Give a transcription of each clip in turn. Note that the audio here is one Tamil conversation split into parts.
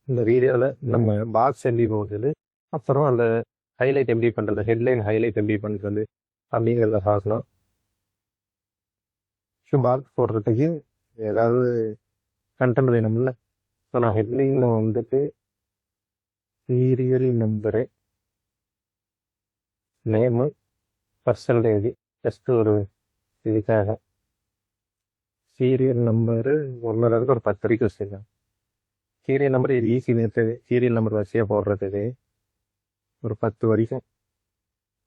இந்த வீடியோவில் நம்ம பாக்ஸ் எப்படி போகுது, அப்புறம் அந்த ஹைலைட் எப்படி பண்ணுறது, ஹெட்லைன் ஹைலைட் எப்படி பண்ணுறது அப்படிங்கிறத பார்க்கலாம். பாக்ஸ் போடுறதுக்கு ஏதாவது கண்டென்ட் வேணும்ல. ஸோ நான் ஹெட்லைனில் வந்துட்டு serial number, name, percentage, just ஒரு இதுக்காக சீரியல் நம்பரு ஒன்று ஒரு 10 வரைக்கும் வச்சுருக்கேன். சீரியல் நம்பர் இது ஈஸி நேர்த்தது. சீரியல் நம்பர் வரிசையாக போடுறது ஒரு 10 வரைக்கும்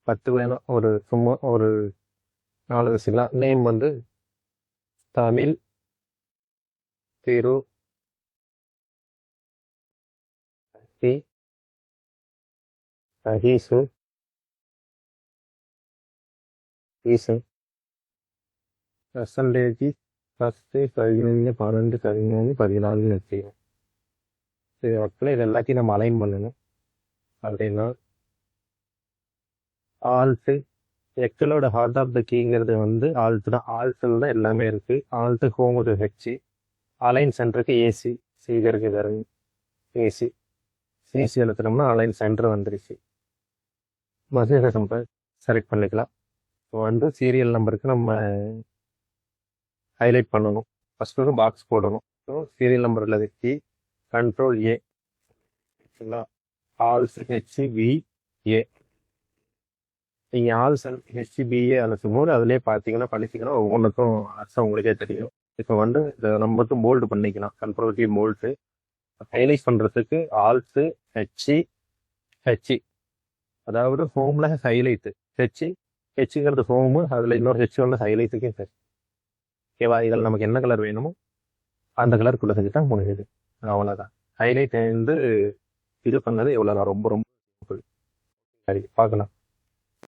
10 வேணும். ஒரு சும்மா ஒரு 4 வச்சுக்கலாம். நேம் வந்து தமிழ் திரு சதீஷு ஈசு. பர்சன்டேஜ் 10, 11, 12, 13, 14 வச்சுக்கணும். சரி, ஒட்டில் இது எல்லாத்தையும் நம்ம அலைன் பண்ணணும். அப்படின்னா ஆல்ட்டு எக்ஸலோட ஹார்ட் ஆஃப் த கீங்கிறது வந்து ஆல்ட்டு தான். ஆல்ட்டில் தான் எல்லாமே இருக்குது. ஆல்ட்டு ஹோம் ஒரு ஹெச்சி, அலைன் சென்டருக்கு ஏசி, சீகருக்கு தரும் ஏசி, ஏசி எழுத்துனோம்னா அலைன் சென்டர் வந்துருச்சு. மசித நம்பர் செலக்ட் பண்ணிக்கலாம். இப்போ வந்து சீரியல் நம்பருக்கு நம்ம ஹைலைட் பண்ணணும். ஃபஸ்ட்டு ஒரு பாக்ஸ் போடணும். ஸோ சீரியல் நம்பரில் வச்சு கண்ட்ரோல் ஏ, ஆல்ஸ் ஹெச்பிஏ. நீங்கள் ஆல்ஸ் ஹெச்பிஏ அனுப்பும் போது அதுலேயே பார்த்தீங்கன்னா படிச்சிங்கன்னா ஒவ்வொன்றுக்கும் அர்த்தம் உங்களுக்கே தெரியும். இப்போ வந்து இதை நம்ம மட்டும் போல்டு பண்ணிக்கலாம். கண்ட்ரோல் கீ போல்டு ஹைலைட் பண்ணுறதுக்கு ஆல்ஸு ஹெச்சி, அதாவது ஹோமில் ஹைலைட்டு ஹெச்சுங்கிறது ஹோமு, அதில் இன்னொரு ஹெச் வந்து ஹைலைட்டுக்கே சரி. ஓகேவா? இதில் நமக்கு என்ன கலர் வேணுமோ அந்த கலருக்குள்ளே செஞ்சுட்டா முடியுது. அவ்வளோதான். ஹைலைட் வந்து இது பண்ணது எவ்வளோ ரொம்ப ரொம்ப சரி, பார்க்கலாம்.